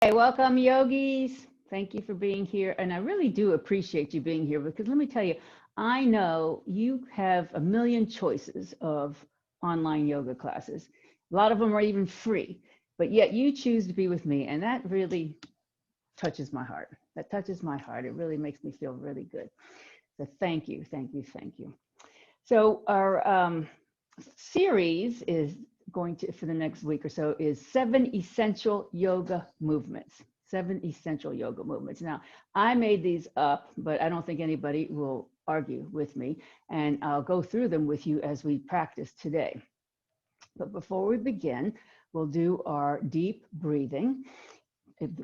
Hey, welcome, yogis. Thank you for being here. And I really do appreciate you being here because let me tell you, I know you have a million choices of online yoga classes. A lot of them are even free, but yet you choose to be with me. And that really touches my heart. That touches my heart. It really makes me feel really good. So thank you, thank you, thank you. So our series is going to, for the next week or so, is 7 essential yoga movements. 7 essential yoga movements. Now, I made these up, but I don't think anybody will argue with me. And I'll go through them with you as we practice today. But before we begin, we'll do our deep breathing,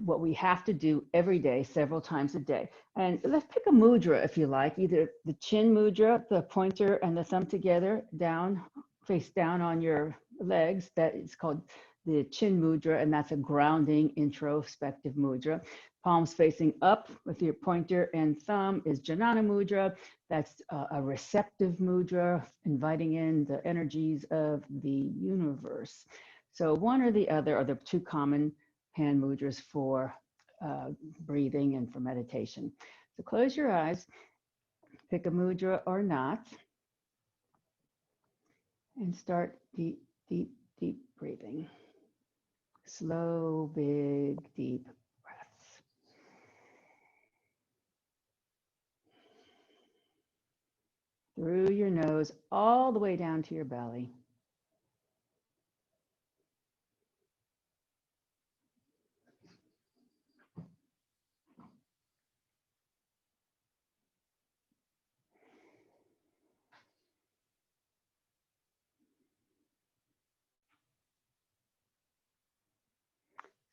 what we have to do every day, several times a day. And let's pick a mudra if you like, either the chin mudra, the pointer and the thumb together, down, face down on your legs. That is called the chin mudra, and that's a grounding introspective mudra. Palms facing up with your pointer and thumb is Jnana mudra. That's a receptive mudra, inviting in the energies of the universe. So one or the other are the two common hand mudras for breathing and for meditation. So close your eyes, pick a mudra or not, and start deep, deep, deep breathing. Slow, big, deep breaths. Through your nose, all the way down to your belly.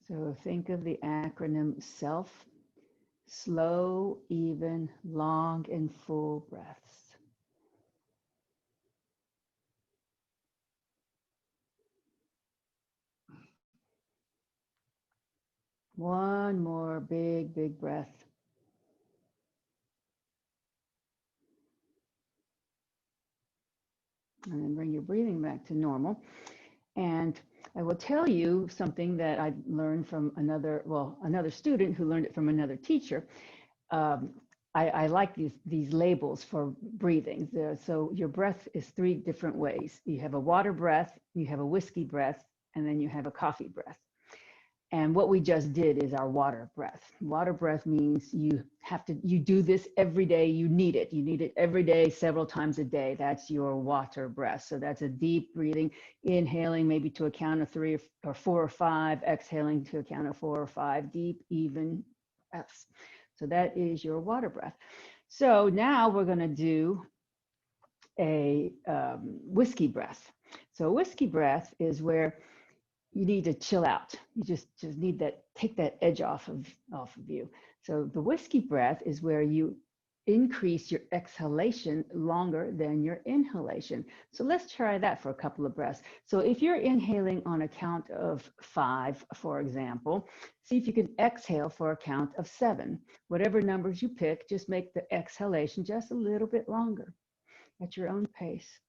So think of the acronym SELF, slow, even, long, and full breaths. One more big, big breath. And then bring your breathing back to normal. And I will tell you something that I learned from another student who learned it from another teacher. I like these labels for breathing. So your breath is 3 different ways. You have a water breath, you have a whiskey breath, and then you have a coffee breath. And what we just did is our water breath. Water breath means you do this every day. You need it. You need it every day, several times a day. That's your water breath. So that's a deep breathing, inhaling maybe to a count of 3 or 4 or 5, exhaling to a count of 4 or 5, deep, even breaths. So that is your water breath. So now we're going to do a whiskey breath. So a whiskey breath is where you need to chill out. You just need that, take that edge off of you. So the whiskey breath is where you increase your exhalation longer than your inhalation. So let's try that for a couple of breaths. So if you're inhaling on a count of 5, for example, see if you can exhale for a count of 7. Whatever numbers you pick, just make the exhalation just a little bit longer at your own pace.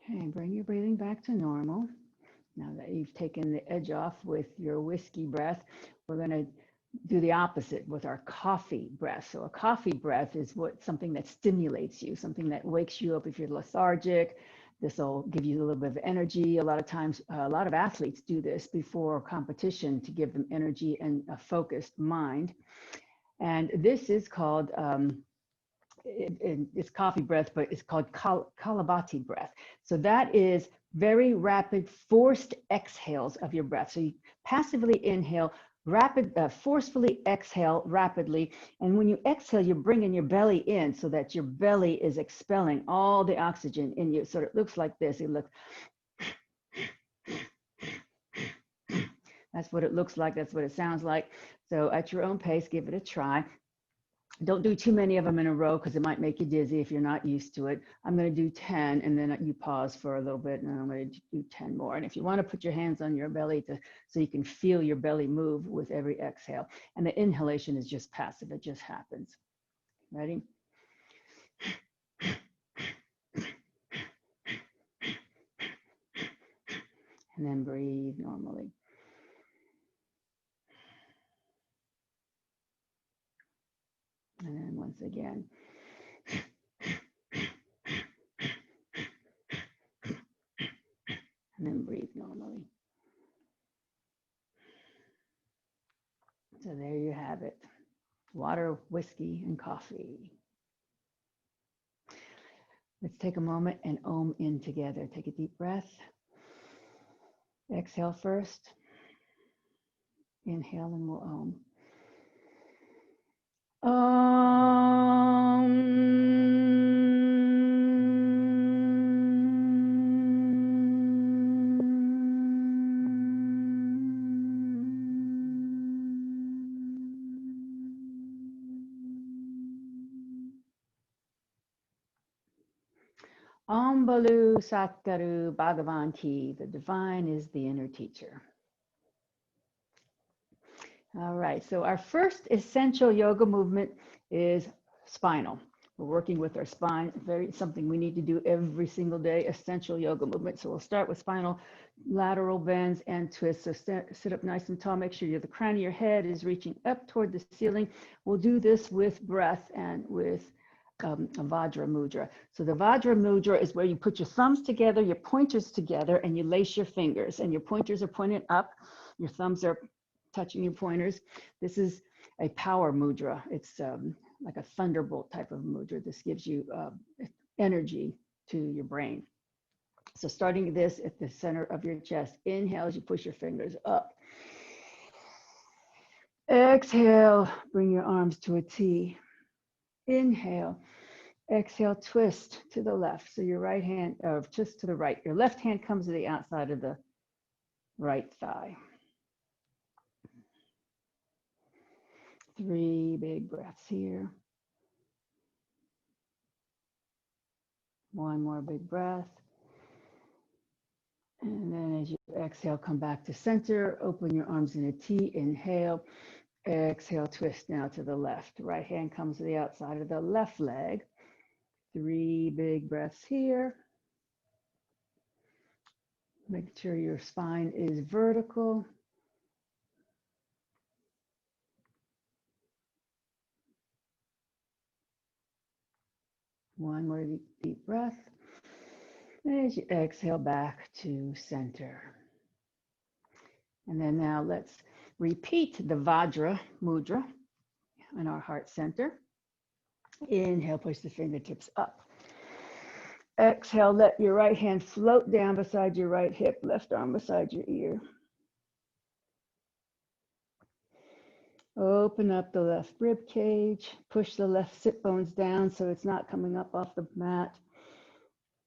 Okay, bring your breathing back to normal. Now that you've taken the edge off with your whiskey breath, we're going to do the opposite with our coffee breath. So a coffee breath is something that stimulates you, something that wakes you up if you're lethargic. This will give you a little bit of energy. A lot of times, a lot of athletes do this before competition to give them energy and a focused mind. And this is called it's coffee breath, but it's called Kapalabhati breath. So that is very rapid, forced exhales of your breath. So you passively inhale, forcefully exhale rapidly. And when you exhale, you're bringing your belly in so that your belly is expelling all the oxygen in you. So it looks like this. It looks That's what it looks like. That's what it sounds like. So at your own pace, give it a try. Don't do too many of them in a row because it might make you dizzy if you're not used to it. I'm going to do 10 and then you pause for a little bit and then I'm going to do 10 more. And if you want to put your hands on your belly so you can feel your belly move with every exhale. And the inhalation is just passive. It just happens. Ready? And then breathe normally. And then once again. And then breathe normally. So there you have it. Water, whiskey, and coffee. Let's take a moment and Om in together. Take a deep breath. Exhale first. Inhale and we'll Om. Om Balu Satguru Bhagavan Ki, the divine is the inner teacher. All right, so our first essential yoga movement is spinal. We're working with our spine, something we need to do every single day, essential yoga movement. So we'll start with spinal lateral bends and twists. So sit up nice and tall. Make sure the crown of your head is reaching up toward the ceiling. We'll do this with breath and with a Vajra Mudra. So the Vajra Mudra is where you put your thumbs together, your pointers together, and you lace your fingers. And your pointers are pointed up. Your thumbs are touching your pointers. This is a power mudra. It's like a thunderbolt type of mudra. This gives you energy to your brain. So starting this at the center of your chest, inhale as you push your fingers up. Exhale, bring your arms to a T. Inhale, exhale, twist to the left. So your right hand, or just to the right. Your left hand comes to the outside of the right thigh. 3 big breaths here. 1 more big breath. And then as you exhale, come back to center, open your arms in a T, inhale, exhale, twist now to the left. Right hand comes to the outside of the left leg. 3 big breaths here. Make sure your spine is vertical. One more deep breath. As you exhale back to center. And then now let's repeat the Vajra Mudra in our heart center. Inhale, push the fingertips up. Exhale, let your right hand float down beside your right hip, left arm beside your ear. Open up the left rib cage, push the left sit bones down so it's not coming up off the mat.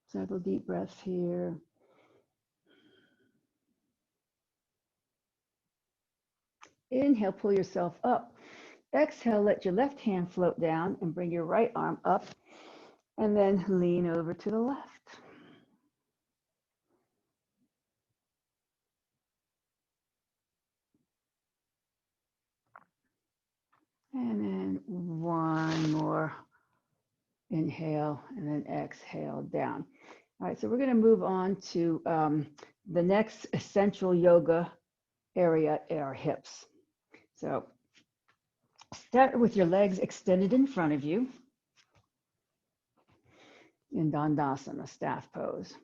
Several deep breaths here. Inhale, pull yourself up. Exhale, let your left hand float down and bring your right arm up and then lean over to the left. And then 1 more inhale and then exhale down. All right, so we're going to move on to the next essential yoga area, our hips. So start with your legs extended in front of you in Dandasana, staff pose.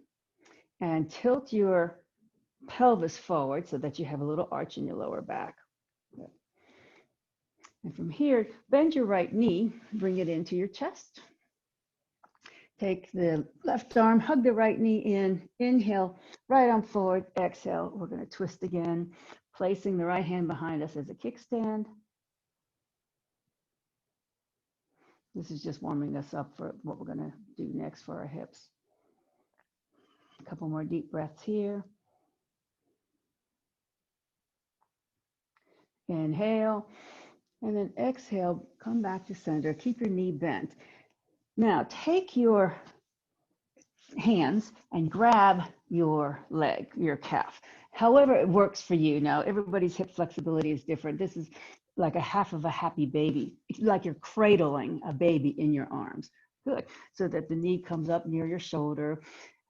And tilt your pelvis forward so that you have a little arch in your lower back. And from here, bend your right knee, bring it into your chest. Take the left arm, hug the right knee in, inhale, right arm forward, exhale. We're going to twist again, placing the right hand behind us as a kickstand. This is just warming us up for what we're going to do next for our hips. A couple more deep breaths here. Inhale, and then exhale, come back to center. Keep your knee bent. Now take your hands and grab your leg, your calf, however it works for you. Now, everybody's hip flexibility is different. This is like a half of a happy baby. It's like you're cradling a baby in your arms. Good. So that the knee comes up near your shoulder.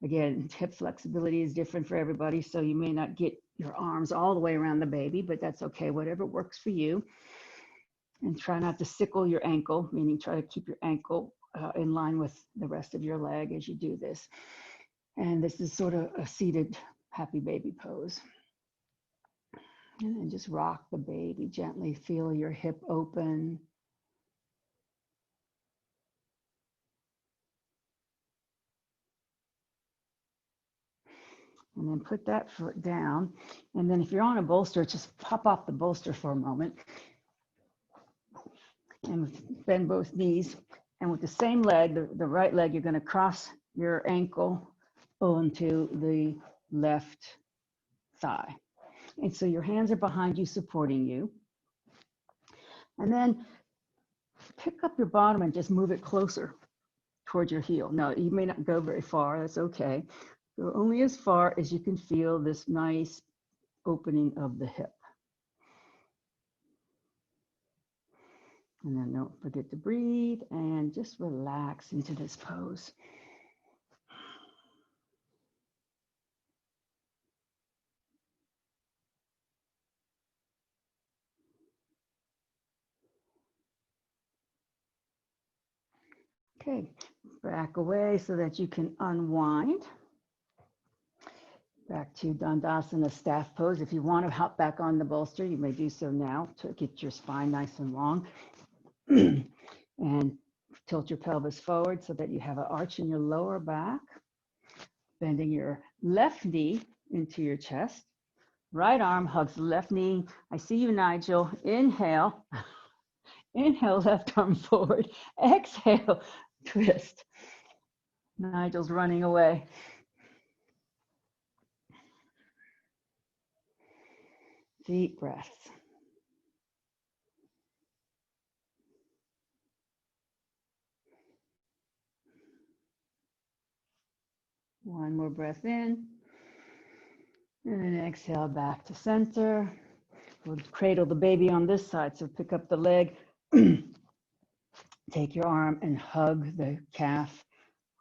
Again, hip flexibility is different for everybody, so you may not get your arms all the way around the baby, but that's okay, whatever works for you. And try not to sickle your ankle, meaning try to keep your ankle in line with the rest of your leg as you do this. And this is sort of a seated happy baby pose. And then just rock the baby gently, feel your hip open. And then put that foot down. And then if you're on a bolster, just pop off the bolster for a moment. And bend both knees. And with the same leg, the right leg, you're going to cross your ankle onto the left thigh. And so your hands are behind you, supporting you. And then pick up your bottom and just move it closer towards your heel. Now, you may not go very far, that's okay. Go only as far as you can feel this nice opening of the hip. And then don't forget to breathe and just relax into this pose. Okay, back away so that you can unwind. Back to Dandasana staff pose. If you want to hop back on the bolster, you may do so now to get your spine nice and long. And tilt your pelvis forward so that you have an arch in your lower back. Bending your left knee into your chest. Right arm hugs the left knee. I see you, Nigel. Inhale. Inhale, left arm forward. Exhale, twist. Nigel's running away. Deep breaths. One more breath in. And then exhale back to center. We'll cradle the baby on this side. So pick up the leg. Take your arm and hug the calf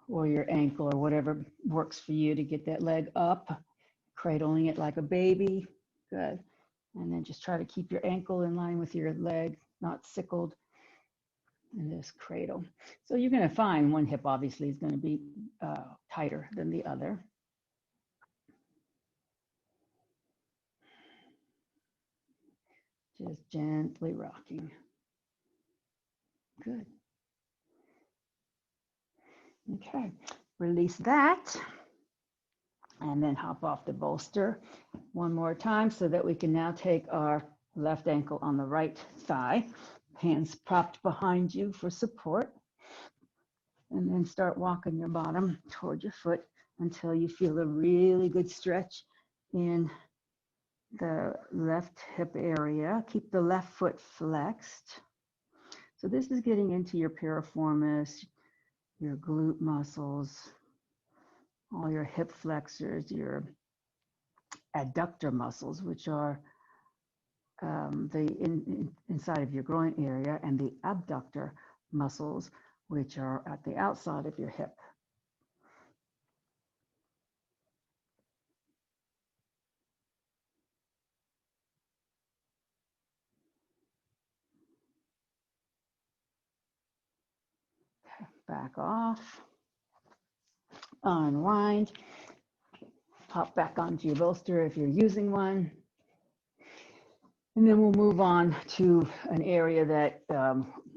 or your ankle or whatever works for you to get that leg up, cradling it like a baby. Good. And then just try to keep your ankle in line with your leg, not sickled. And just cradle. So you're going to find one hip obviously is going to be tighter than the other. Just gently rocking. Good. Okay, release that. And then hop off the bolster one more time so that we can now take our left ankle on the right thigh. Hands propped behind you for support. And then start walking your bottom toward your foot until you feel a really good stretch in the left hip area. Keep the left foot flexed. So this is getting into your piriformis, your glute muscles, all your hip flexors, your adductor muscles, which are inside of your groin area, and the abductor muscles, which are at the outside of your hip. Okay, back off, unwind, hop back onto your bolster if you're using one. And then we'll move on to an area that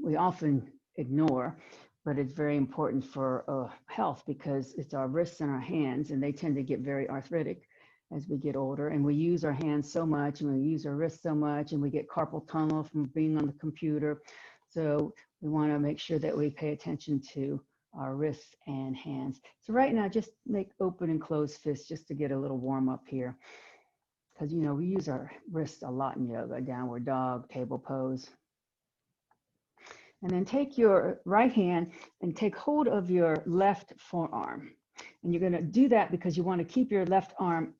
we often ignore, but it's very important for health because it's our wrists and our hands, and they tend to get very arthritic as we get older. And we use our hands so much, and we use our wrists so much, and we get carpal tunnel from being on the computer. So we want to make sure that we pay attention to our wrists and hands. So right now, just make open and closed fists just to get a little warm up here. because, you know, we use our wrists a lot in yoga, downward dog, table pose. And then take your right hand and take hold of your left forearm. And you're going to do that because you want to keep your left arm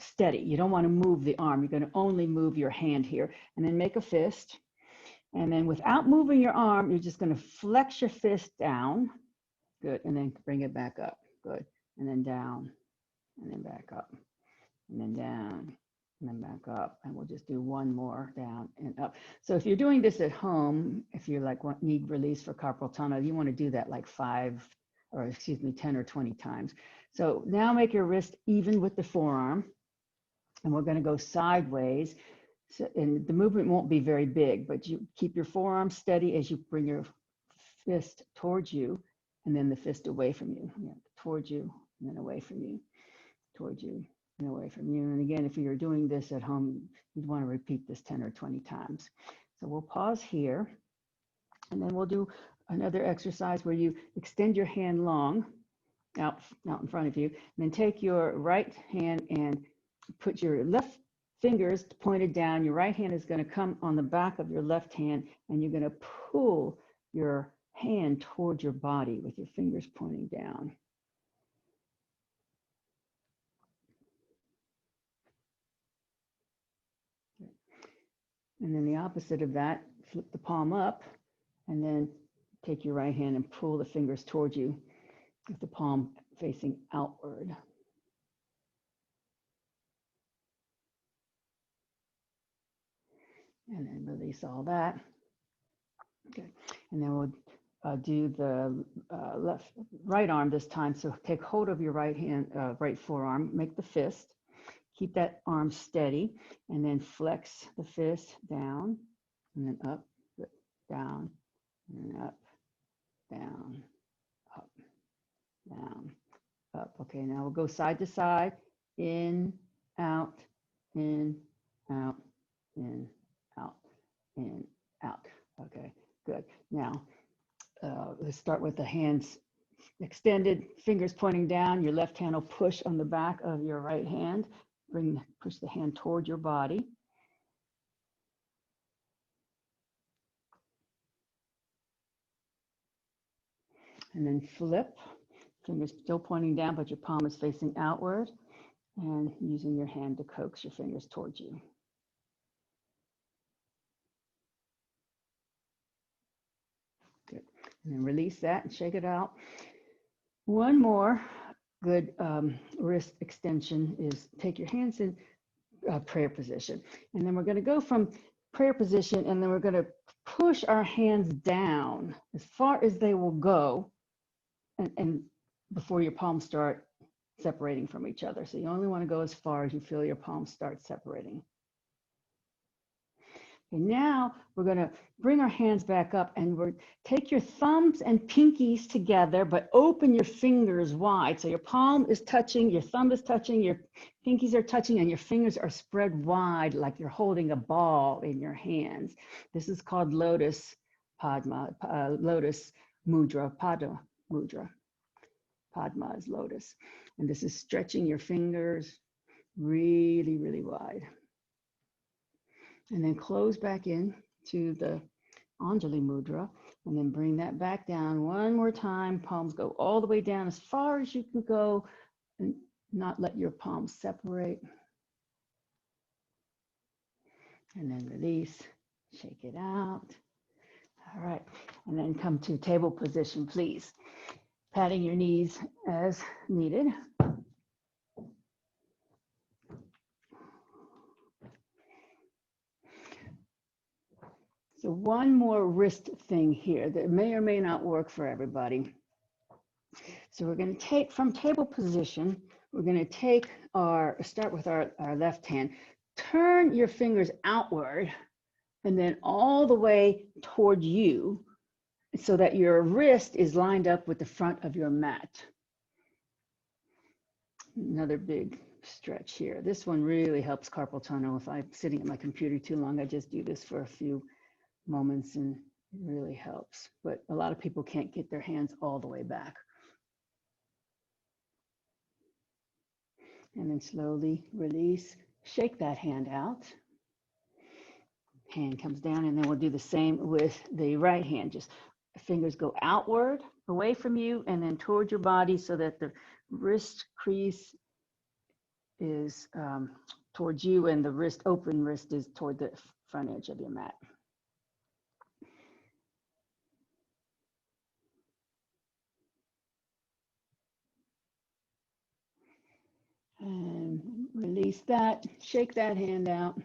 steady. You don't want to move the arm. You're going to only move your hand here. And then make a fist. And then without moving your arm, you're just going to flex your fist down. Good. And then bring it back up. Good. And then down. And then back up. And then down. And then back up. And we'll just do one more, down and up. So if you're doing this at home, if you like need release for carpal tunnel, you want to do that like 10 or 20 times. So now make your wrist even with the forearm. And we're going to go sideways. So, and the movement won't be very big, but you keep your forearm steady as you bring your fist towards you, and then the fist away from you. Yeah, towards you, and then away from you, towards you, and away from you. And again, if you're doing this at home, you'd want to repeat this 10 or 20 times. So we'll pause here, and then we'll do another exercise where you extend your hand long out in front of you, and then take your right hand and put your left fingers pointed down. Your right hand is going to come on the back of your left hand, and you're going to pull your hand towards your body with your fingers pointing down. And then the opposite of that, flip the palm up, and then take your right hand and pull the fingers towards you with the palm facing outward. And then release all that. Okay, and then we'll do the right arm this time. So take hold of your right hand, right forearm, make the fist, keep that arm steady, and then flex the fist down, and then up, down, and then up, down, up, down, up. Okay, now we'll go side to side, in, out, in, out, in, out, in, out. Okay, good. Now, let's start with the hands extended, fingers pointing down. Your left hand will push on the back of your right hand. Push the hand toward your body. And then flip, fingers still pointing down, but your palm is facing outward, and using your hand to coax your fingers towards you. Good. And then release that and shake it out. One more good wrist extension is take your hands in prayer position. And then we're going to go from prayer position, and then we're going to push our hands down as far as they will go, and before your palms start separating from each other. So you only want to go as far as you feel your palms start separating. Okay, now we're going to bring our hands back up, and take your thumbs and pinkies together, but open your fingers wide. So your palm is touching, your thumb is touching, your pinkies are touching, and your fingers are spread wide like you're holding a ball in your hands. This is called Lotus Padma, Lotus Mudra, Padma Mudra. Padma is lotus. And this is stretching your fingers really, really wide. And then close back in to the Anjali Mudra, and then bring that back down one more time. Palms go all the way down as far as you can go, and not let your palms separate. And then release, shake it out. All right, and then come to table position, please. Patting your knees as needed. So one more wrist thing here that may or may not work for everybody. So we're going to take from table position, we're going to start with our left hand, turn your fingers outward and then all the way toward you so that your wrist is lined up with the front of your mat. Another big stretch here. This one really helps carpal tunnel. If I'm sitting at my computer too long, I just do this for a few moments and it really helps. But a lot of people can't get their hands all the way back. And then slowly release, shake that hand out. Hand comes down, and then we'll do the same with the right hand. Just fingers go outward, away from you, and then toward your body so that the wrist crease is towards you and the wrist, open wrist, is toward the front edge of your mat. And release that, shake that hand out.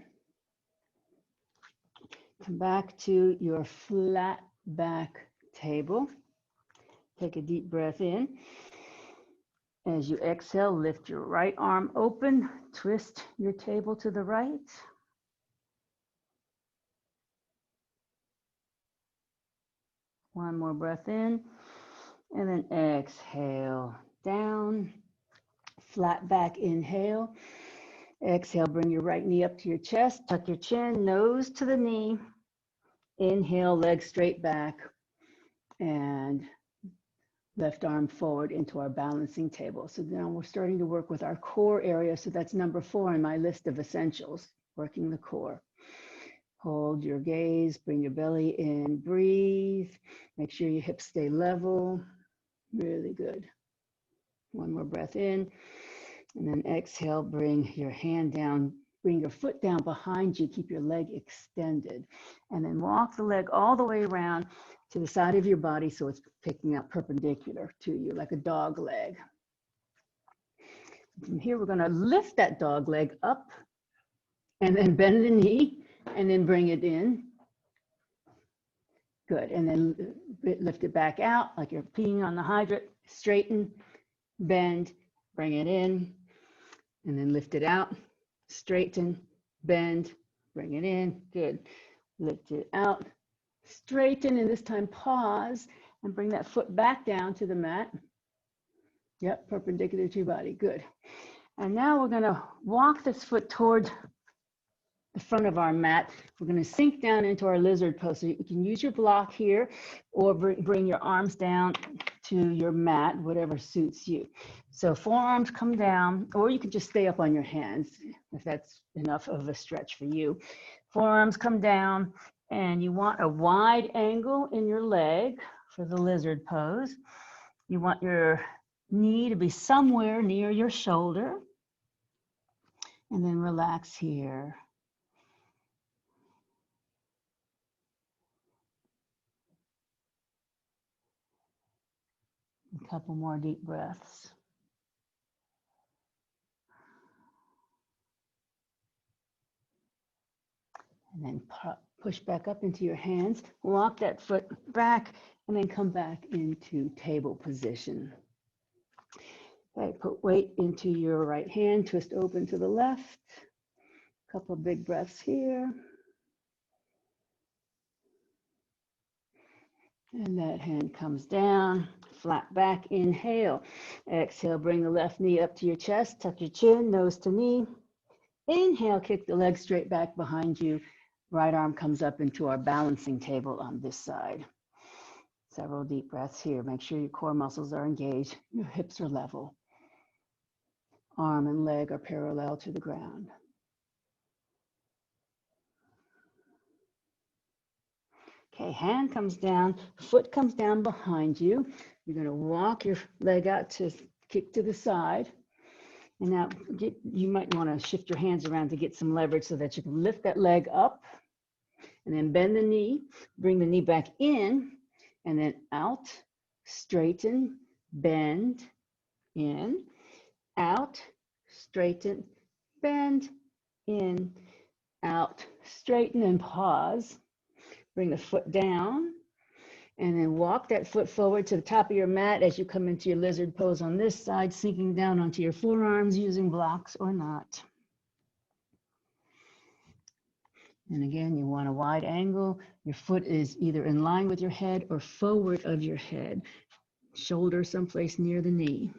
Come back to your flat back table. Take a deep breath in. As you exhale, lift your right arm open, twist your table to the right. One more breath in, and then exhale down. Flat back inhale. Exhale, bring your right knee up to your chest, tuck your chin, nose to the knee. Inhale, legs straight back, and left arm forward into our balancing table. So now we're starting to work with our core area. So that's number 4 in my list of essentials, working the core. Hold your gaze, bring your belly in, breathe. Make sure your hips stay level. Really good. One more breath in, and then exhale, bring your hand down, bring your foot down behind you, keep your leg extended, and then walk the leg all the way around to the side of your body so it's picking up perpendicular to you, like a dog leg. From here, we're gonna lift that dog leg up and then bend the knee and then bring it in. Good, and then lift it back out like you're peeing on the hydrant. Straighten, bend, bring it in, and then lift it out. Straighten, bend, bring it in. Good. Lift it out, straighten, and this time pause and bring that foot back down to the mat. Yep, perpendicular to your body. Good. And now we're going to walk this foot toward the front of our mat. We're going to sink down into our lizard pose. So you can use your block here or bring your arms down to your mat, whatever suits you. So forearms come down, or you can just stay up on your hands if that's enough of a stretch for you. Forearms come down, and you want a wide angle in your leg for the lizard pose. You want your knee to be somewhere near your shoulder, and then relax here. A couple more deep breaths. And then push back up into your hands, walk that foot back, and then come back into table position. Okay, put weight into your right hand, twist open to the left. Couple big breaths here. And that hand comes down, flat back, inhale. Exhale, bring the left knee up to your chest, tuck your chin, nose to knee. Inhale, kick the leg straight back behind you. Right arm comes up into our balancing table on this side. Several deep breaths here. Make sure your core muscles are engaged. Your hips are level. Arm and leg are parallel to the ground. Okay, hand comes down, foot comes down behind you. You're going to walk your leg out to kick to the side. And now you might want to shift your hands around to get some leverage so that you can lift that leg up. And then bend the knee, bring the knee back in, and then out, straighten, bend, in, out, straighten, bend, in, out, straighten, and pause. Bring the foot down, and then walk that foot forward to the top of your mat as you come into your lizard pose on this side, sinking down onto your forearms using blocks or not. And again, you want a wide angle. Your foot is either in line with your head or forward of your head. Shoulder someplace near the knee.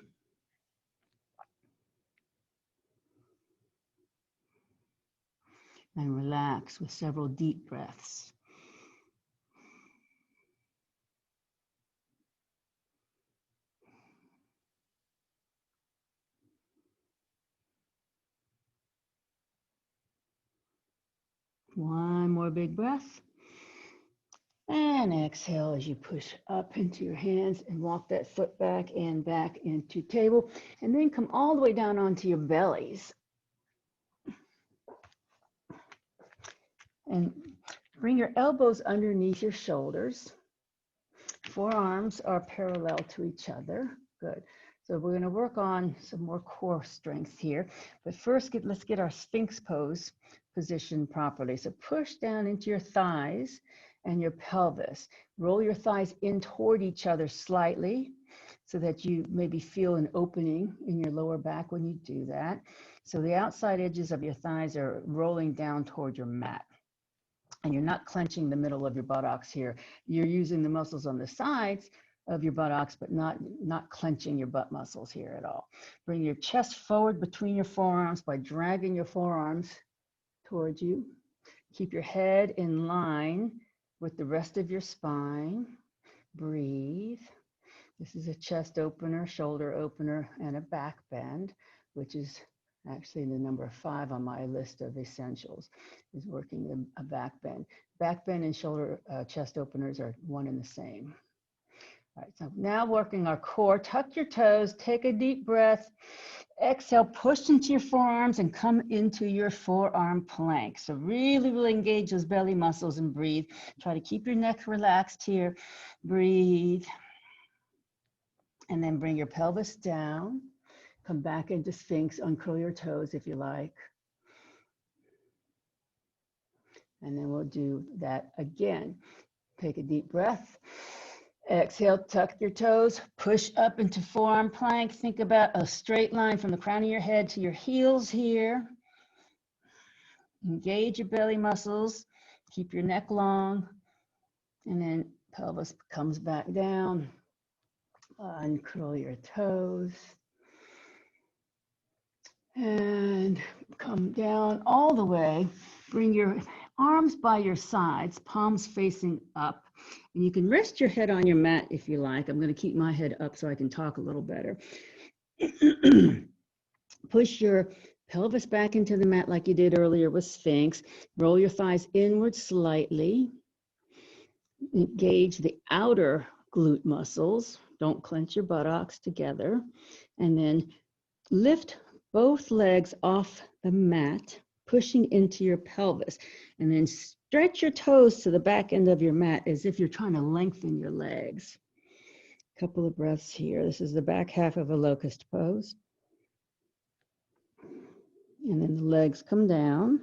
And relax with several deep breaths. One more big breath. And exhale as you push up into your hands and walk that foot back and back into table. And then come all the way down onto your bellies. And bring your elbows underneath your shoulders. Forearms are parallel to each other. Good. So we're going to work on some more core strength here. But first, let's get our Sphinx pose positioned properly. So push down into your thighs and your pelvis. Roll your thighs in toward each other slightly so that you maybe feel an opening in your lower back when you do that. So the outside edges of your thighs are rolling down toward your mat. And you're not clenching the middle of your buttocks here. You're using the muscles on the sides of your buttocks, but not clenching your butt muscles here at all. Bring your chest forward between your forearms by dragging your forearms towards you. Keep your head in line with the rest of your spine. Breathe. This is a chest opener, shoulder opener, and a back bend, which is actually the number 5 on my list of essentials, is working a back bend. Back bend and shoulder chest openers are one and the same. All right, so now working our core, tuck your toes, take a deep breath, exhale, push into your forearms and come into your forearm plank. So really engage those belly muscles and breathe. Try to keep your neck relaxed here. Breathe. And then bring your pelvis down. Come back into Sphinx, uncurl your toes if you like. And then we'll do that again. Take a deep breath. Exhale, tuck your toes, push up into forearm plank. Think about a straight line from the crown of your head to your heels here. Engage your belly muscles. Keep your neck long. And then pelvis comes back down. Uncurl your toes. And come down all the way. Bring your arms by your sides, palms facing up. And you can rest your head on your mat if you like. I'm going to keep my head up so I can talk a little better. Push your pelvis back into the mat like you did earlier with Sphinx. Roll your thighs inward slightly. Engage the outer glute muscles. Don't clench your buttocks together. And then lift both legs off the mat, pushing into your pelvis. And then stretch your toes to the back end of your mat as if you're trying to lengthen your legs. A couple of breaths here. This is the back half of a locust pose. And then the legs come down.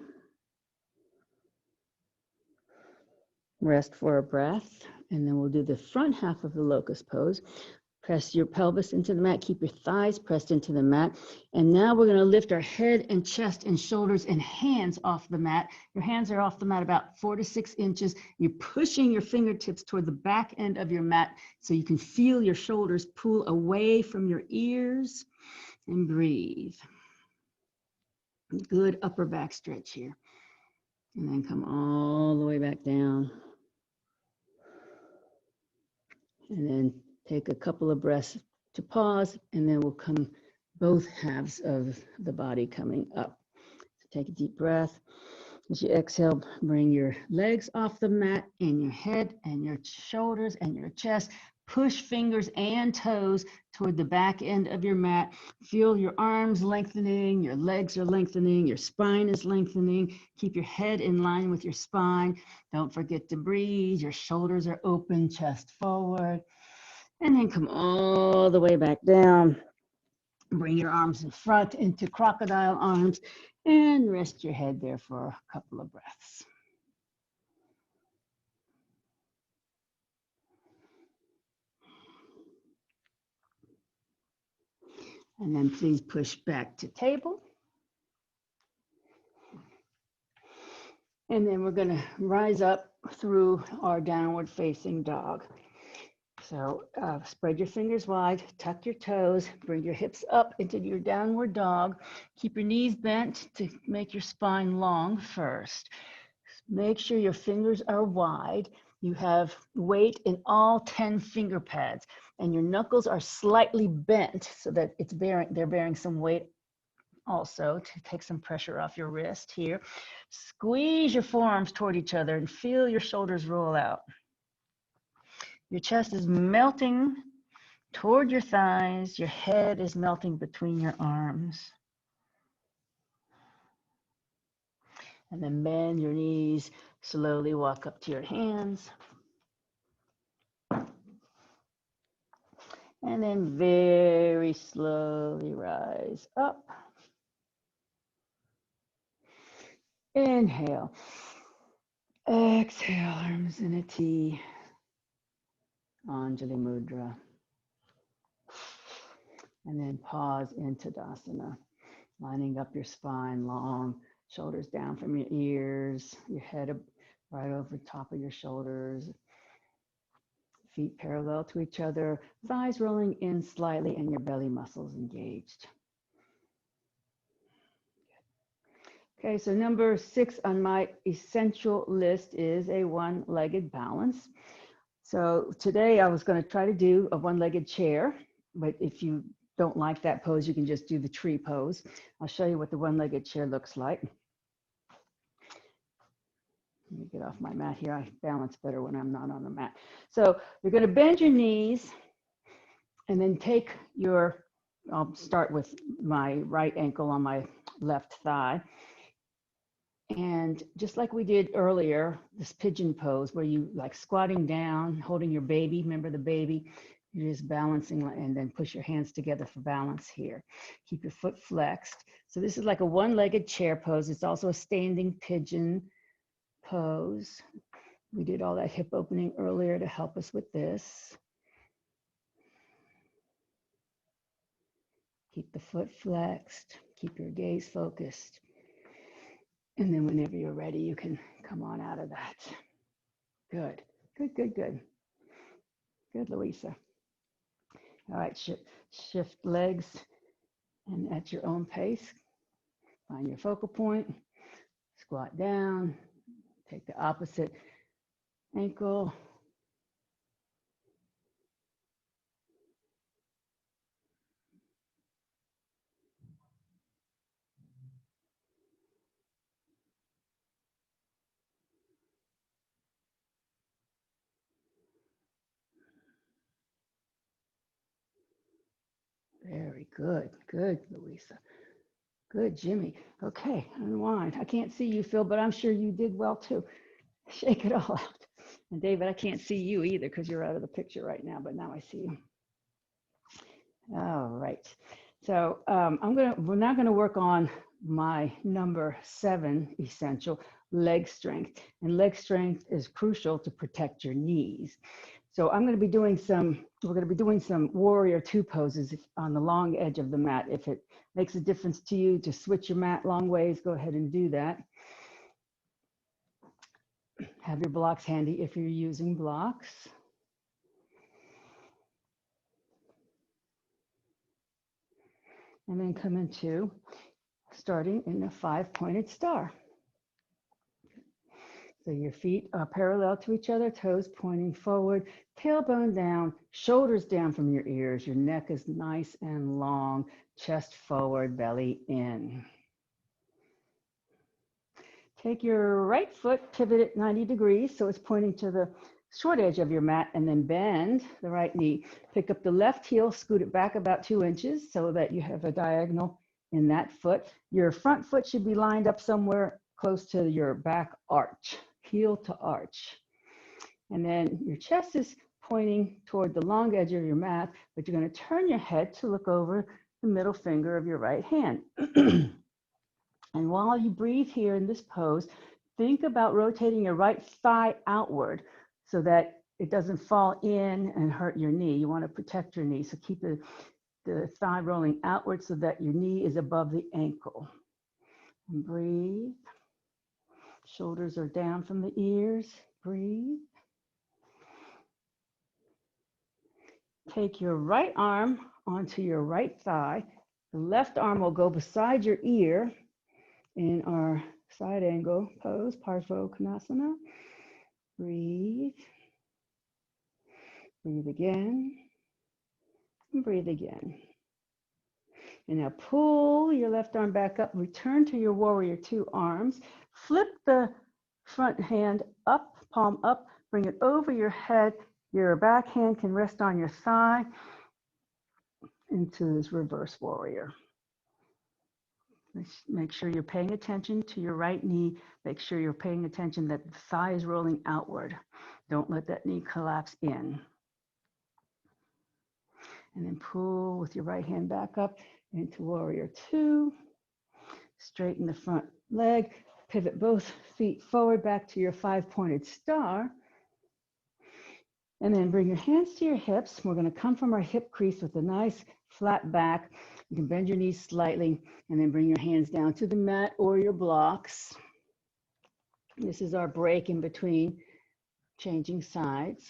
Rest for a breath. And then we'll do the front half of the locust pose. Press your pelvis into the mat. Keep your thighs pressed into the mat. And now we're going to lift our head and chest and shoulders and hands off the mat. Your hands are off the mat about 4 to 6 inches. You're pushing your fingertips toward the back end of your mat so you can feel your shoulders pull away from your ears. And breathe. Good upper back stretch here. And then come all the way back down. And then take a couple of breaths to pause, and then we'll come both halves of the body coming up. So take a deep breath. As you exhale, bring your legs off the mat and your head and your shoulders and your chest. Push fingers and toes toward the back end of your mat. Feel your arms lengthening, your legs are lengthening, your spine is lengthening. Keep your head in line with your spine. Don't forget to breathe. Your shoulders are open, chest forward. And then come all the way back down. Bring your arms in front into crocodile arms and rest your head there for a couple of breaths. And then please push back to table. And then we're going to rise up through our downward facing dog. So spread your fingers wide, tuck your toes, bring your hips up into your downward dog. Keep your knees bent to make your spine long first. Make sure your fingers are wide. You have weight in all 10 finger pads, and your knuckles are slightly bent so that they're bearing some weight also to take some pressure off your wrist here. Squeeze your forearms toward each other and feel your shoulders roll out. Your chest is melting toward your thighs. Your head is melting between your arms. And then bend your knees, slowly walk up to your hands. And then very slowly rise up. Inhale. Exhale, arms in a T. Anjali Mudra. And then pause in Tadasana, lining up your spine long, shoulders down from your ears, your head right over top of your shoulders, feet parallel to each other, thighs rolling in slightly, and your belly muscles engaged. Okay, so number 6 on my essential list is a one-legged balance. So today I was going to try to do a one-legged chair, but if you don't like that pose, you can just do the tree pose. I'll show you what the one-legged chair looks like. Let me get off my mat here. I balance better when I'm not on the mat. So you're going to bend your knees and then take your, I'll start with my right ankle on my left thigh. And just like we did earlier, this pigeon pose where you like squatting down, holding your baby, remember the baby, you're just balancing and then push your hands together for balance here. Keep your foot flexed. So this is like a one-legged chair pose. It's also a standing pigeon pose. We did all that hip opening earlier to help us with this. Keep the foot flexed, keep your gaze focused. And then whenever you're ready, you can come on out of that. Good, good, good, good. Good, Louisa. All right, shift legs and at your own pace. Find your focal point, squat down, take the opposite ankle. Very good, good, Louisa. Good, Jimmy. Okay, unwind. I can't see you, Phil, but I'm sure you did well too. Shake it all out. And David, I can't see you either because you're out of the picture right now, but now I see you. All right. So we're now gonna work on my number 7 essential, leg strength. And leg strength is crucial to protect your knees. So we're gonna be doing some warrior 2 poses on the long edge of the mat. If it makes a difference to you to switch your mat long ways, go ahead and do that. Have your blocks handy if you're using blocks. And then come into starting in a 5-pointed star. So your feet are parallel to each other, toes pointing forward, tailbone down, shoulders down from your ears. Your neck is nice and long, chest forward, belly in. Take your right foot, pivot it 90 degrees, so it's pointing to the short edge of your mat, and then bend the right knee. Pick up the left heel, scoot it back about 2 inches so that you have a diagonal in that foot. Your front foot should be lined up somewhere close to your back arch, heel to arch. And then your chest is pointing toward the long edge of your mat, but you're going to turn your head to look over the middle finger of your right hand. And while you breathe here in this pose, think about rotating your right thigh outward so that it doesn't fall in and hurt your knee. You want to protect your knee. So keep the thigh rolling outward so that your knee is above the ankle. And breathe. Shoulders are down from the ears. Breathe. Take your right arm onto your right thigh. The left arm will go beside your ear in our side angle pose, Parshva Konasana. Breathe. Breathe again. And breathe again. And now pull your left arm back up, return to your warrior two arms, flip the front hand up, palm up, bring it over your head. Your back hand can rest on your thigh into this reverse warrior. Make sure you're paying attention to your right knee. Make sure you're paying attention that the thigh is rolling outward. Don't let that knee collapse in. And then pull with your right hand back up into warrior two. Straighten the front leg. Pivot both feet forward back to your five-pointed star. And then bring your hands to your hips. We're going to come from our hip crease with a nice flat back. You can bend your knees slightly and then bring your hands down to the mat or your blocks. This is our break in between changing sides.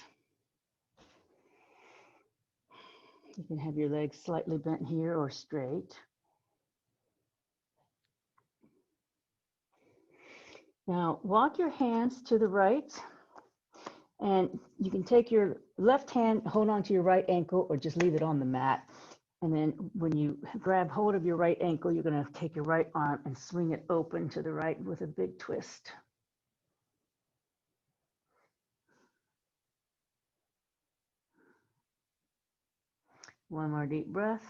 You can have your legs slightly bent here or straight. Now walk your hands to the right. And you can take your left hand, hold on to your right ankle, or just leave it on the mat. And then when you grab hold of your right ankle, you're going to take your right arm and swing it open to the right with a big twist. One more deep breath.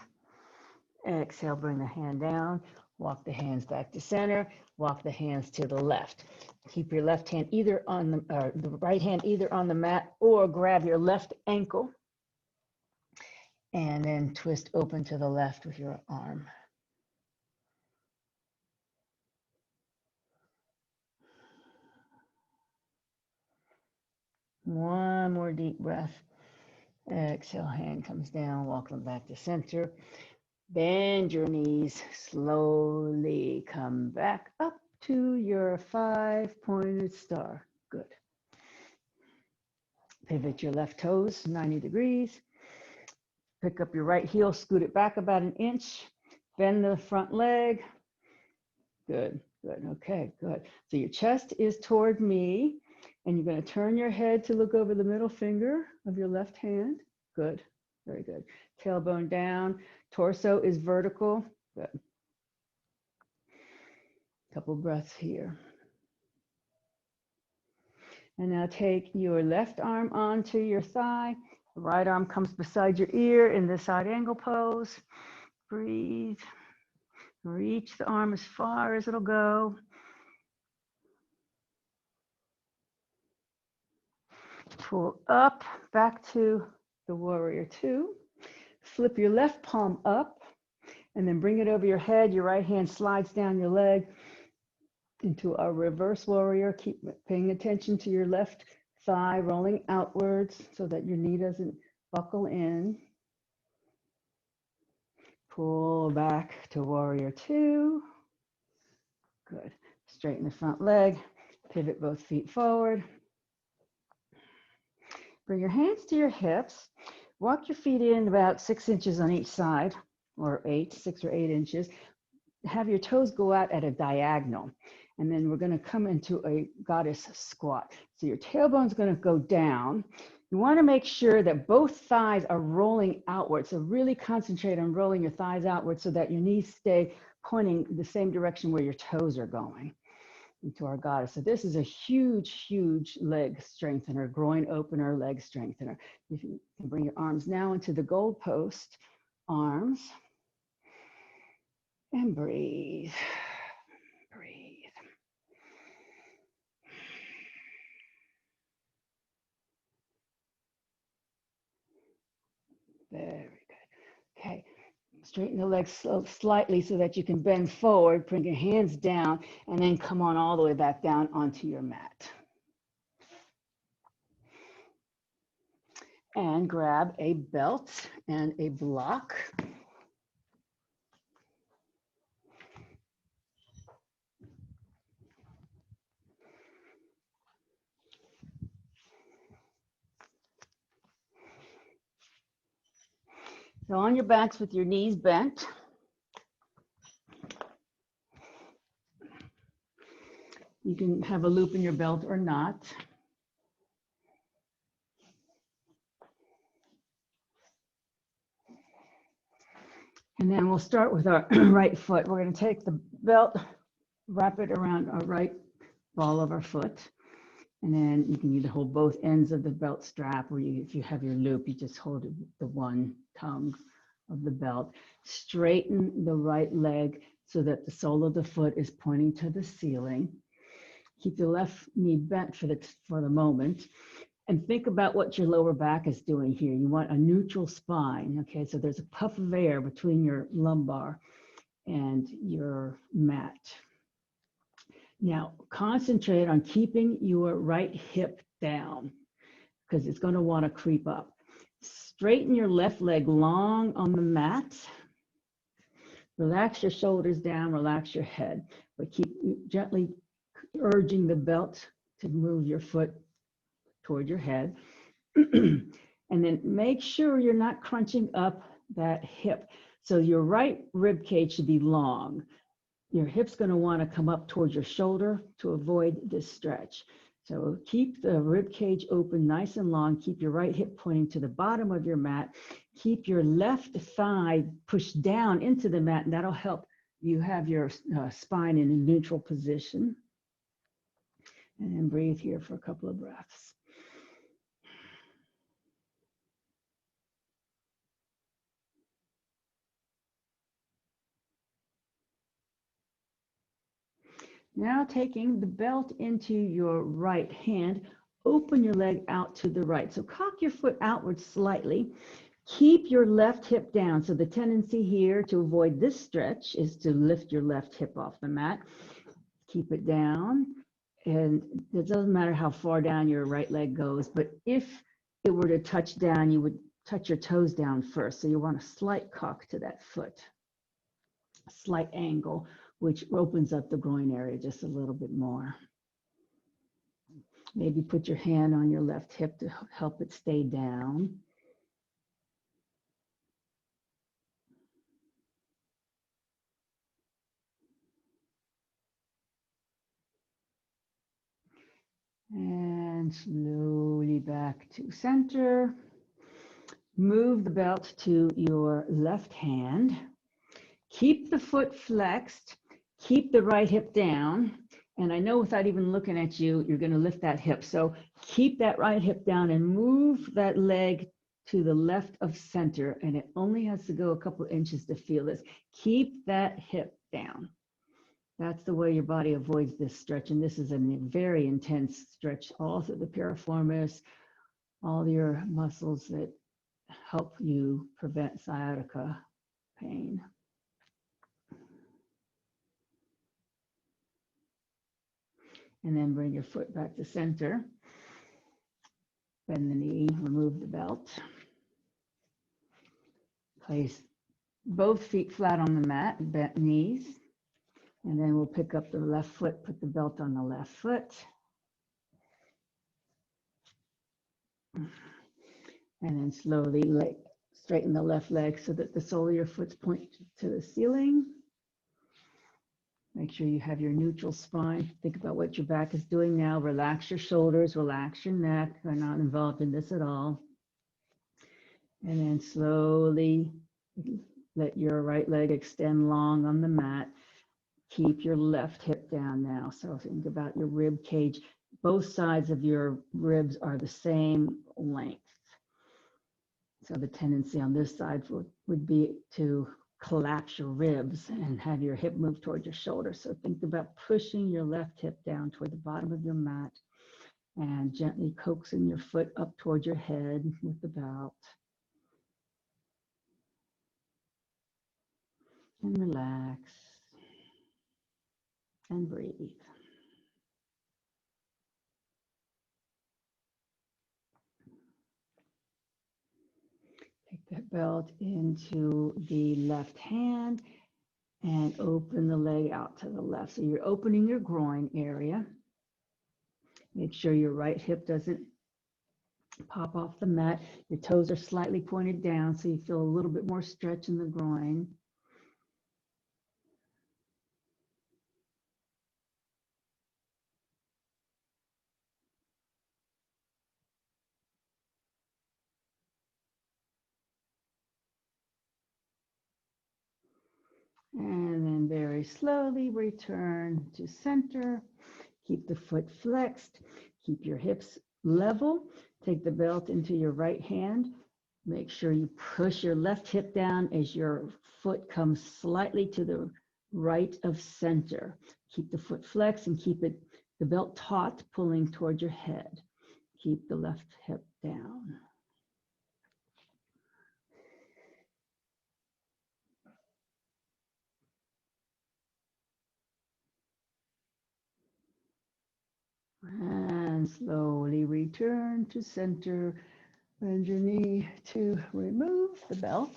Exhale, bring the hand down. Walk the hands back to center. Walk the hands to the left. Keep your left hand either on the right hand either on the mat, or grab your left ankle and then twist open to the left with your arm. One more deep breath. Exhale, hand comes down, walk them back to center. Bend your knees, slowly come back up to your five-pointed star. Good. Pivot your left toes 90 degrees. Pick up your right heel, scoot it back about an inch. Bend the front leg. Good, good, okay, good. So your chest is toward me, and you're going to turn your head to look over the middle finger of your left hand. Good, very good. Tailbone down, torso is vertical. Good. Couple breaths here. And now take your left arm onto your thigh. The right arm comes beside your ear in the side angle pose. Breathe. Reach the arm as far as it'll go. Pull up, back to the warrior two. Flip your left palm up and then bring it over your head. Your right hand slides down your leg into a reverse warrior. Keep paying attention to your left thigh rolling outwards so that your knee doesn't buckle in. Pull back to warrior two. Good. Straighten the front leg. Pivot both feet forward. Bring your hands to your hips. Walk your feet in about 6 inches on each side, or 6 or 8 inches. Have your toes go out at a diagonal. And then we're going to come into a goddess squat. So your tailbone's going to go down. You want to make sure that both thighs are rolling outward. So really concentrate on rolling your thighs outward so that your knees stay pointing the same direction where your toes are going into our goddess. So this is a huge, huge leg strengthener, groin opener, leg strengthener. If you can bring your arms now into the gold post, arms, and breathe. Breathe. Very good. Okay. Straighten the legs slightly so that you can bend forward, bring your hands down, and then come on all the way back down onto your mat. And grab a belt and a block. So on your backs with your knees bent. You can have a loop in your belt or not. And then we'll start with our right foot. We're going to take the belt, wrap it around our right ball of our foot. And then you can either hold both ends of the belt strap, or if you have your loop, you just hold the one tongue of the belt. Straighten the right leg so that the sole of the foot is pointing to the ceiling. Keep the left knee bent for the moment. And think about what your lower back is doing here. You want a neutral spine, okay? So there's a puff of air between your lumbar and your mat. Now, concentrate on keeping your right hip down because it's going to want to creep up. Straighten your left leg long on the mat. Relax your shoulders down, relax your head, but keep gently urging the belt to move your foot toward your head. And then make sure you're not crunching up that hip. So your right rib cage should be long. Your hip's going to want to come up towards your shoulder to avoid this stretch. So keep the rib cage open nice and long. Keep your right hip pointing to the bottom of your mat. Keep your left thigh pushed down into the mat, and that'll help you have your spine in a neutral position. And then breathe here for a couple of breaths. Now taking the belt into your right hand, open your leg out to the right. So cock your foot outward slightly. Keep your left hip down. So the tendency here to avoid this stretch is to lift your left hip off the mat. Keep it down. And it doesn't matter how far down your right leg goes, but if it were to touch down, you would touch your toes down first. So you want a slight cock to that foot, a slight angle, which opens up the groin area just a little bit more. Maybe put your hand on your left hip to help it stay down. And slowly back to center. Move the belt to your left hand. Keep the foot flexed. Keep the right hip down. And I know without even looking at you, you're going to lift that hip. So keep that right hip down and move that leg to the left of center. And it only has to go a couple inches to feel this. Keep that hip down. That's the way your body avoids this stretch. And this is a very intense stretch all through the piriformis, all your muscles that help you prevent sciatica pain. And then bring your foot back to center. Bend the knee, remove the belt. Place both feet flat on the mat, bent knees. And then we'll pick up the left foot, put the belt on the left foot. And then slowly straighten the left leg so that the sole of your foot's pointing to the ceiling. Make sure you have your neutral spine. Think about what your back is doing now. Relax your shoulders, relax your neck. We're not involved in this at all. And then slowly let your right leg extend long on the mat. Keep your left hip down now. So think about your rib cage. Both sides of your ribs are the same length. So the tendency on this side would be to collapse your ribs and have your hip move toward your shoulder. So think about pushing your left hip down toward the bottom of your mat and gently coaxing your foot up toward your head with the belt. And relax and breathe. Take that belt into the left hand and open the leg out to the left. So you're opening your groin area. Make sure your right hip doesn't pop off the mat. Your toes are slightly pointed down so you feel a little bit more stretch in the groin. And then very slowly return to center. Keep the foot flexed. Keep your hips level. Take the belt into your right hand. Make sure you push your left hip down as your foot comes slightly to the right of center. Keep the foot flexed and keep it, the belt taut, pulling toward your head. Keep the left hip down. And slowly return to center. Bend your knee to remove the belt.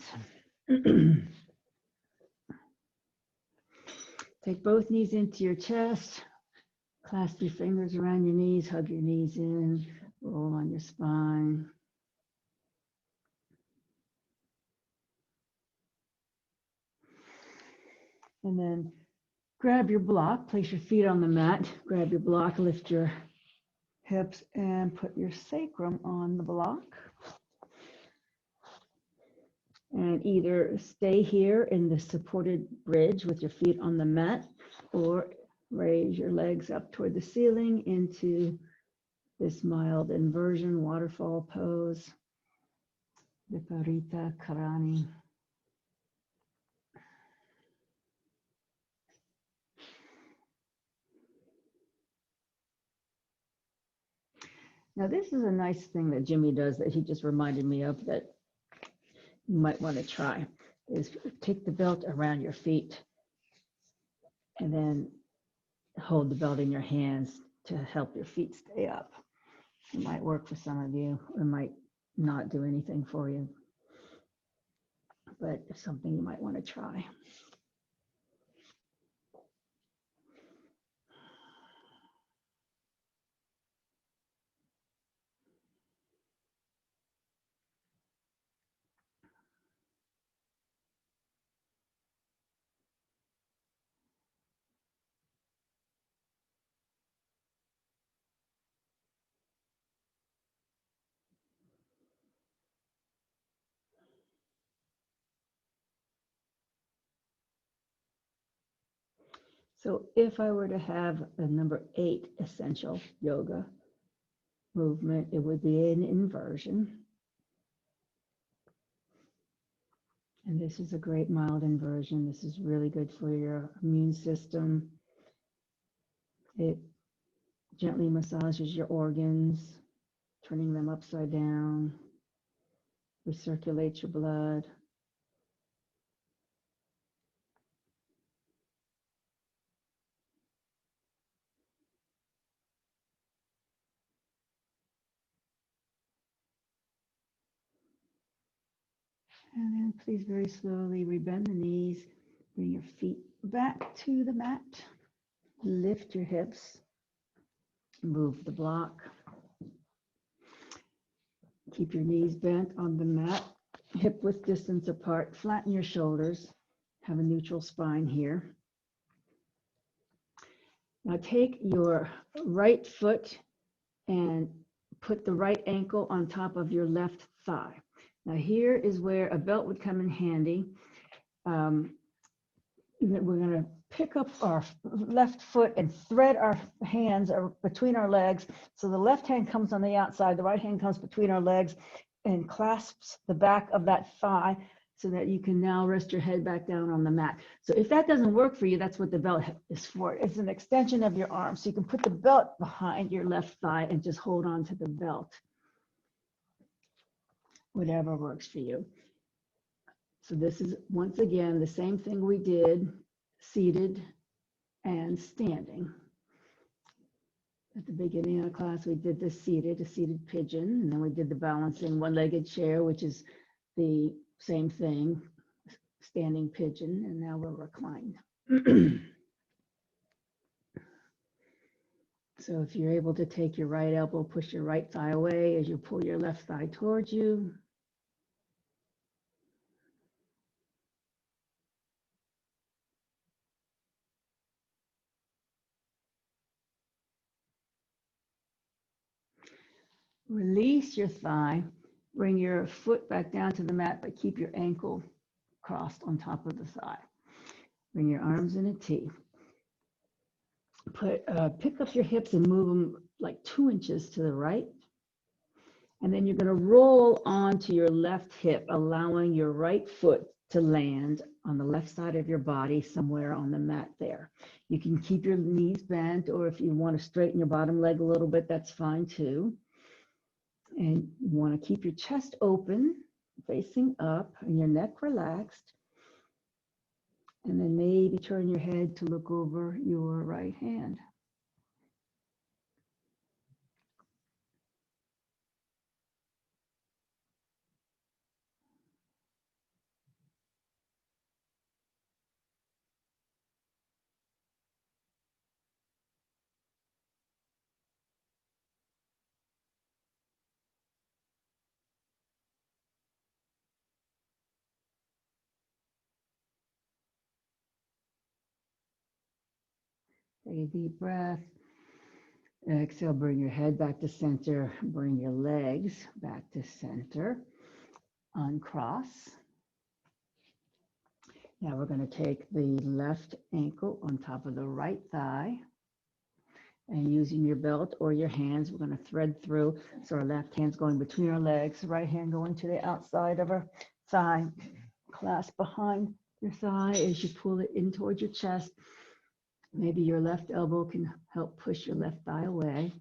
Take both knees into your chest. Clasp your fingers around your knees. Hug your knees in. Roll on your spine. And then grab your block. Place your feet on the mat. Grab your block. Lift your hips and put your sacrum on the block. And either stay here in the supported bridge with your feet on the mat, or raise your legs up toward the ceiling into this mild inversion waterfall pose, Viparita Karani. Now this is a nice thing that Jimmy does that he just reminded me of that you might want to try, is take the belt around your feet and then hold the belt in your hands to help your feet stay up. It might work for some of you. It might not do anything for you, but it's something you might want to try. So if I were to have a number 8 essential yoga movement, it would be an inversion. And this is a great mild inversion. This is really good for your immune system. It gently massages your organs, turning them upside down, recirculates your blood. And then please very slowly rebend the knees, bring your feet back to the mat, lift your hips, move the block. Keep your knees bent on the mat, hip width distance apart, flatten your shoulders, have a neutral spine here. Now take your right foot and put the right ankle on top of your left thigh. Now here is where a belt would come in handy. We're going to pick up our left foot and thread our hands between our legs. So the left hand comes on the outside, the right hand comes between our legs and clasps the back of that thigh so that you can now rest your head back down on the mat. So if that doesn't work for you, that's what the belt is for. It's an extension of your arm. So you can put the belt behind your left thigh and just hold on to the belt, whatever works for you. So this is, once again, the same thing we did, seated and standing. At the beginning of the class, we did the seated, a seated pigeon, and then we did the balancing one-legged chair, which is the same thing, standing pigeon, and now we're reclined. So if you're able to take your right elbow, push your right thigh away as you pull your left thigh towards you. Release your thigh, bring your foot back down to the mat, but keep your ankle crossed on top of the thigh. Bring your arms in a T. Pick up your hips and move them like 2 inches to the right. And then you're going to roll onto your left hip, allowing your right foot to land on the left side of your body, somewhere on the mat there. You can keep your knees bent, or if you want to straighten your bottom leg a little bit, that's fine too. And you want to keep your chest open, facing up, and your neck relaxed. And then maybe turn your head to look over your right hand. Take a deep breath. Exhale, bring your head back to center. Bring your legs back to center. Uncross. Now we're going to take the left ankle on top of the right thigh. And using your belt or your hands, we're going to thread through. So our left hand's going between our legs, right hand going to the outside of our thigh. Clasp behind your thigh as you pull it in towards your chest. Maybe your left elbow can help push your left thigh away.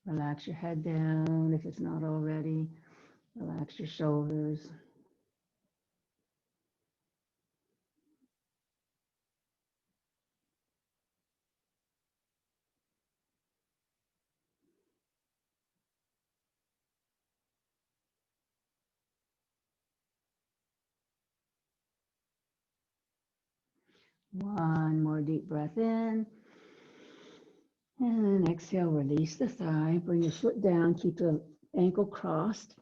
Relax your head down if it's not already. Relax your shoulders. One more deep breath in. And then exhale, release the thigh. Bring your foot down. Keep the ankle crossed.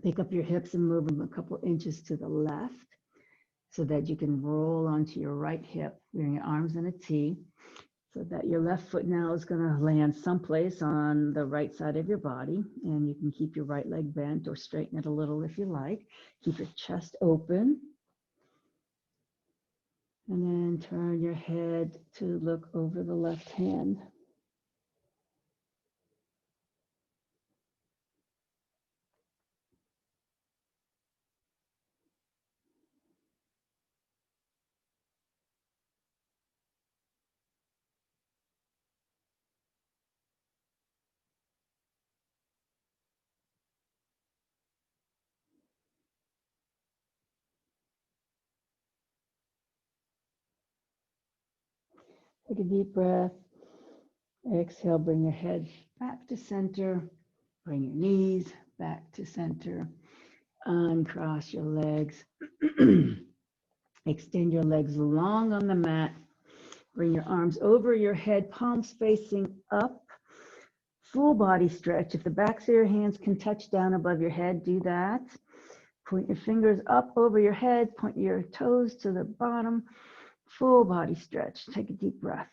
Pick up your hips and move them a couple inches to the left so that you can roll onto your right hip. Bring your arms in a T so that your left foot now is going to land someplace on the right side of your body. And you can keep your right leg bent or straighten it a little if you like. Keep your chest open. And then turn your head to look over the left hand. Take a deep breath. Exhale, bring your head back to center. Bring your knees back to center. Uncross your legs. Extend your legs long on the mat. Bring your arms over your head, palms facing up. Full body stretch. If the backs of your hands can touch down above your head, do that. Point your fingers up over your head. Point your toes to the bottom. Full body stretch. Take a deep breath.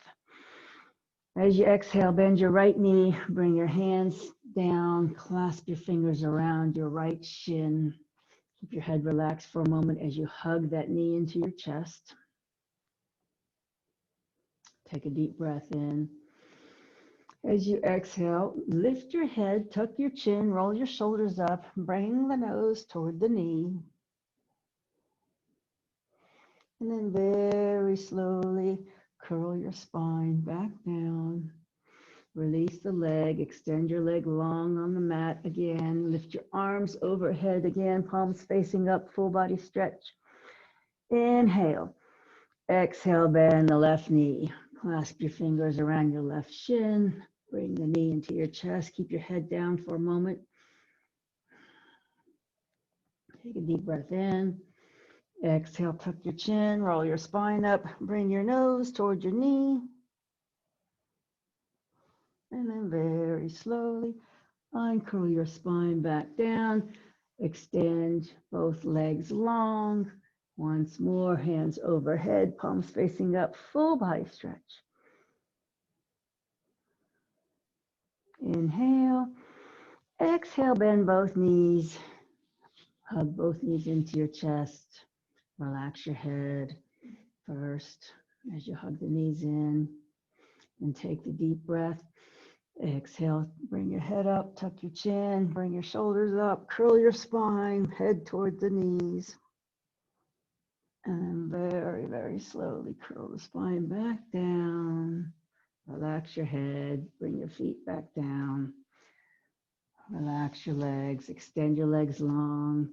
As you exhale, bend your right knee. Bring your hands down. Clasp your fingers around your right shin. Keep your head relaxed for a moment as you hug that knee into your chest. Take a deep breath in. As you exhale, lift your head, tuck your chin, roll your shoulders up, bring the nose toward the knee. And then very slowly curl your spine back down. Release the leg, extend your leg long on the mat again. Lift your arms overhead again, palms facing up, full body stretch. Inhale. Exhale, bend the left knee. Clasp your fingers around your left shin. Bring the knee into your chest. Keep your head down for a moment. Take a deep breath in. Exhale, tuck your chin, roll your spine up. Bring your nose toward your knee. And then very slowly uncurl your spine back down. Extend both legs long. Once more, hands overhead, palms facing up, full body stretch. Inhale. Exhale, bend both knees. Hug both knees into your chest. Relax your head first as you hug the knees in. And take the deep breath. Exhale, bring your head up, tuck your chin, bring your shoulders up, curl your spine, head toward the knees. And very, very slowly curl the spine back down. Relax your head, bring your feet back down. Relax your legs, extend your legs long,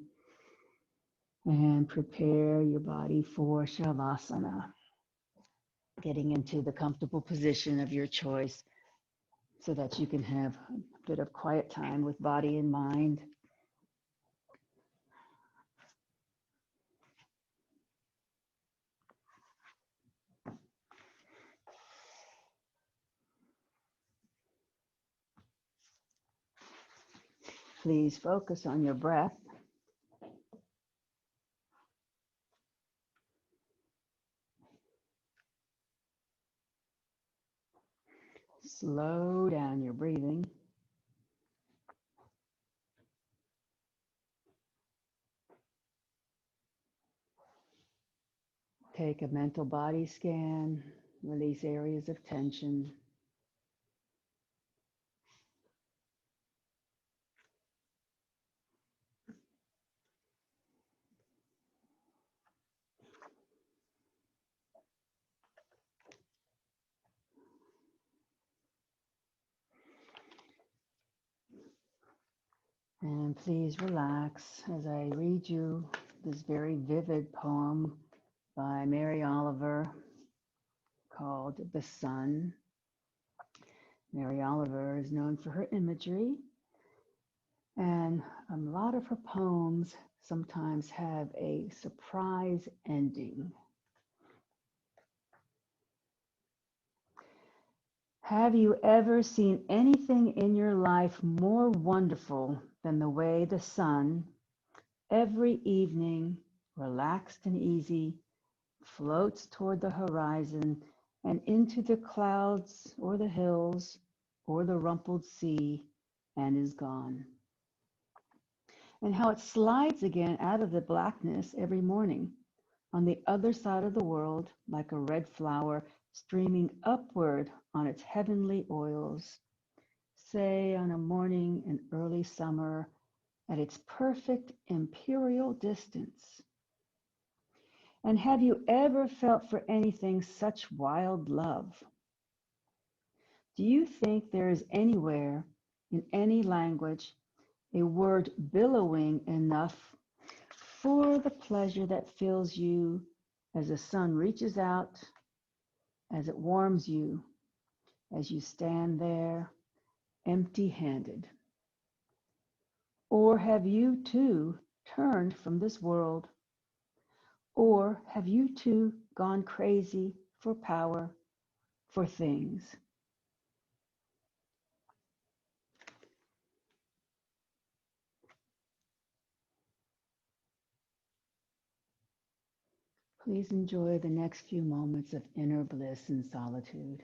and prepare your body for Shavasana, getting into the comfortable position of your choice so that you can have a bit of quiet time with body and mind. Please focus on your breath. Slow down your breathing. Take a mental body scan, release areas of tension. And please relax as I read you this very vivid poem by Mary Oliver called The Sun. Mary Oliver is known for her imagery, and a lot of her poems sometimes have a surprise ending. Have you ever seen anything in your life more wonderful than the way the sun, every evening, relaxed and easy, floats toward the horizon and into the clouds or the hills or the rumpled sea and is gone? And how it slides again out of the blackness every morning on the other side of the world like a red flower streaming upward on its heavenly oils, say on a morning in early summer at its perfect imperial distance. And have you ever felt for anything such wild love? Do you think there is anywhere in any language a word billowing enough for the pleasure that fills you as the sun reaches out, as it warms you, as you stand there empty-handed? Or have you too turned from this world? Or have you too gone crazy for power, for things? Please enjoy the next few moments of inner bliss and solitude.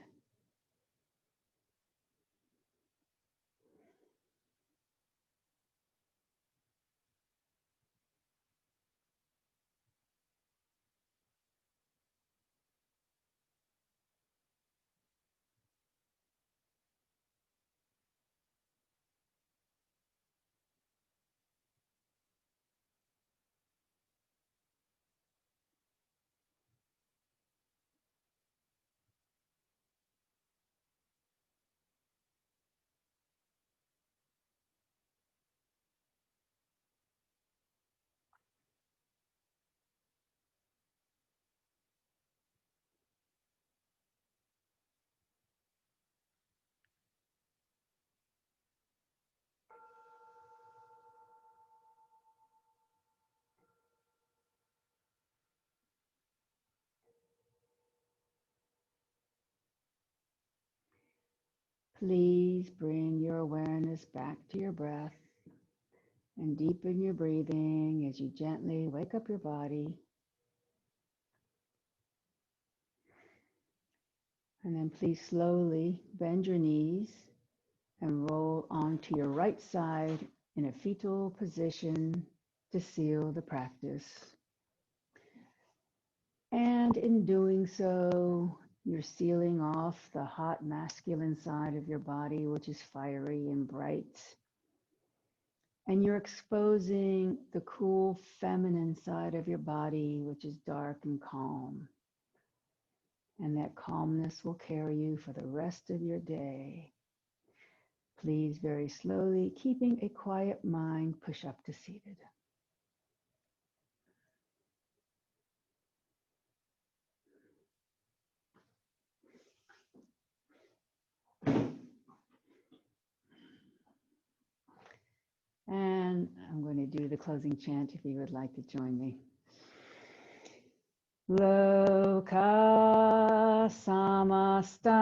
Please bring your awareness back to your breath and deepen your breathing as you gently wake up your body. And then please slowly bend your knees and roll onto your right side in a fetal position to seal the practice. And in doing so, you're sealing off the hot masculine side of your body, which is fiery and bright. And you're exposing the cool feminine side of your body, which is dark and calm. And that calmness will carry you for the rest of your day. Please, very slowly, keeping a quiet mind, push up to seated. And I'm going to do the closing chant if you would like to join me. Loka samasta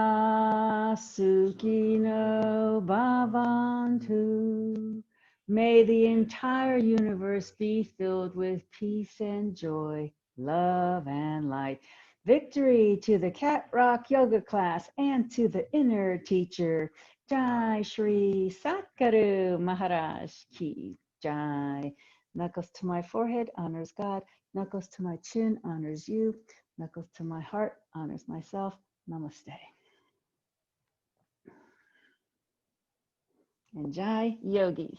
sukhino bhavantu. May the entire universe be filled with peace and joy, love and light. Victory to the Cat Rock Yoga class and to the inner teacher. Jai Shri Satguru Maharaj Ki Jai. Knuckles to my forehead honors God. Knuckles to my chin honors you. Knuckles to my heart honors myself. Namaste. And Jai Yogis.